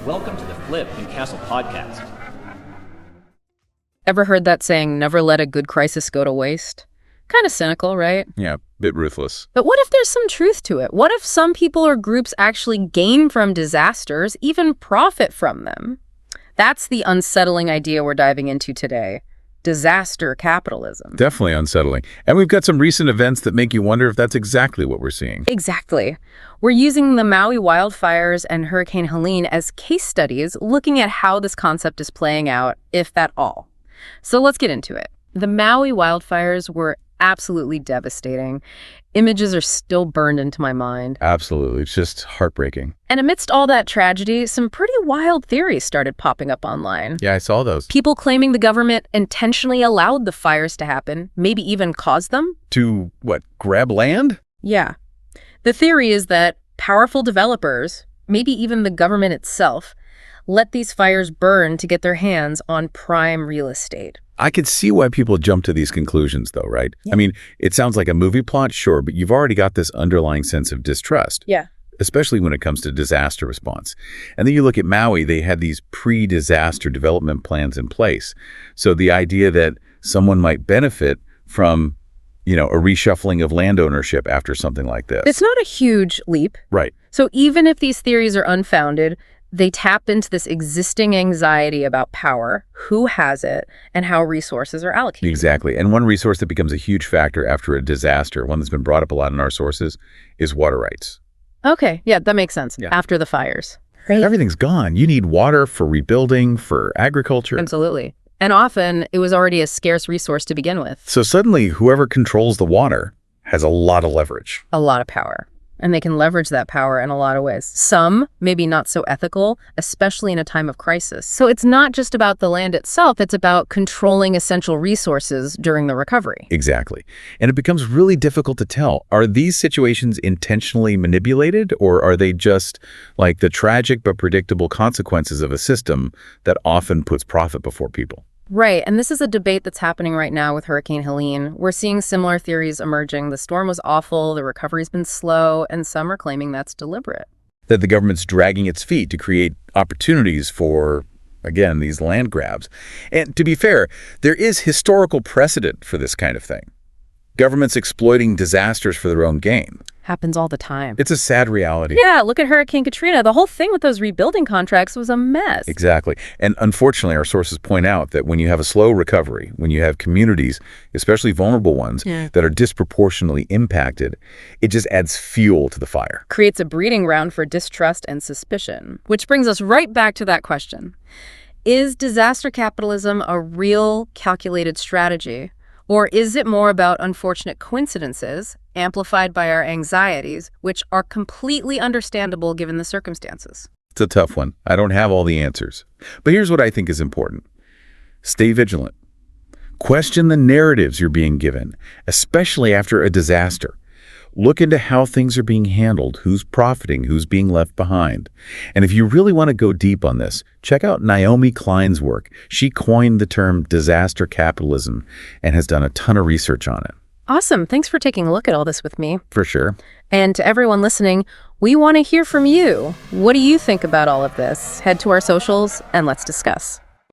Welcome to the Flip Castle podcast. Ever heard that saying, never let a good crisis go to waste? Kind of cynical, right? Yeah, bit ruthless. But what if there's some truth to it? What if some people or groups actually gain from disasters, even profit from them? That's the unsettling idea we're diving into today. Disaster capitalism. Definitely unsettling. And we've got some recent events that make you wonder if that's exactly what we're seeing. Exactly. We're using the Maui wildfires and Hurricane Helene as case studies, looking at how this concept is playing out, if at all. So let's get into it. The Maui wildfires were absolutely devastating. Images are still burned into my mind. Absolutely. It's just heartbreaking. And amidst all that tragedy, some pretty wild theories started popping up online. Yeah, I saw those. People claiming the government intentionally allowed the fires to happen, maybe even caused them. To, what, grab land? Yeah. The theory is that powerful developers, maybe even the government itself, let these fires burn to get their hands on prime real estate. I could see why people jump to these conclusions, though, right? Yeah. I mean, it sounds like a movie plot, sure, but you've already got this underlying sense of distrust. Yeah. Especially when it comes to disaster response. And then you look at Maui, they had these pre-disaster development plans in place. So the idea that someone might benefit from, a reshuffling of land ownership after something like this. It's not a huge leap. Right. So even if these theories are unfounded, they tap into this existing anxiety about power, who has it, and how resources are allocated. Exactly. And one resource that becomes a huge factor after a disaster, one that's been brought up a lot in our sources, is water rights. Okay. Yeah, that makes sense. Yeah. After the fires. Everything's gone. You need water for rebuilding, for agriculture. Absolutely. And often it was already a scarce resource to begin with. So suddenly, whoever controls the water has a lot of leverage. A lot of power. And they can leverage that power in a lot of ways. Some, maybe not so ethical, especially in a time of crisis. So it's not just about the land itself, it's about controlling essential resources during the recovery. Exactly. And it becomes really difficult to tell. Are these situations intentionally manipulated, or are they just like the tragic but predictable consequences of a system that often puts profit before people? Right, and this is a debate that's happening right now with Hurricane Helene. We're seeing similar theories emerging. The storm was awful, the recovery's been slow, and some are claiming that's deliberate. That the government's dragging its feet to create opportunities for, again, these land grabs. And to be fair, there is historical precedent for this kind of thing. Governments exploiting disasters for their own gain. Happens all the time. It's a sad reality. Yeah, look at Hurricane Katrina. The whole thing with those rebuilding contracts was a mess. Exactly. And unfortunately, our sources point out that when you have a slow recovery, when you have communities, especially vulnerable ones, that are disproportionately impacted, it just adds fuel to the fire. Creates a breeding ground for distrust and suspicion. Which brings us right back to that question. Is disaster capitalism a real calculated strategy? Or is it more about unfortunate coincidences, amplified by our anxieties, which are completely understandable given the circumstances? It's a tough one. I don't have all the answers. But here's what I think is important. Stay vigilant. Question the narratives you're being given, especially after a disaster. Look into how things are being handled, who's profiting, who's being left behind. And if you really want to go deep on this, check out Naomi Klein's work. She coined the term disaster capitalism and has done a ton of research on it. Awesome. Thanks for taking a look at all this with me. For sure. And to everyone listening, we want to hear from you. What do you think about all of this? Head to our socials and let's discuss.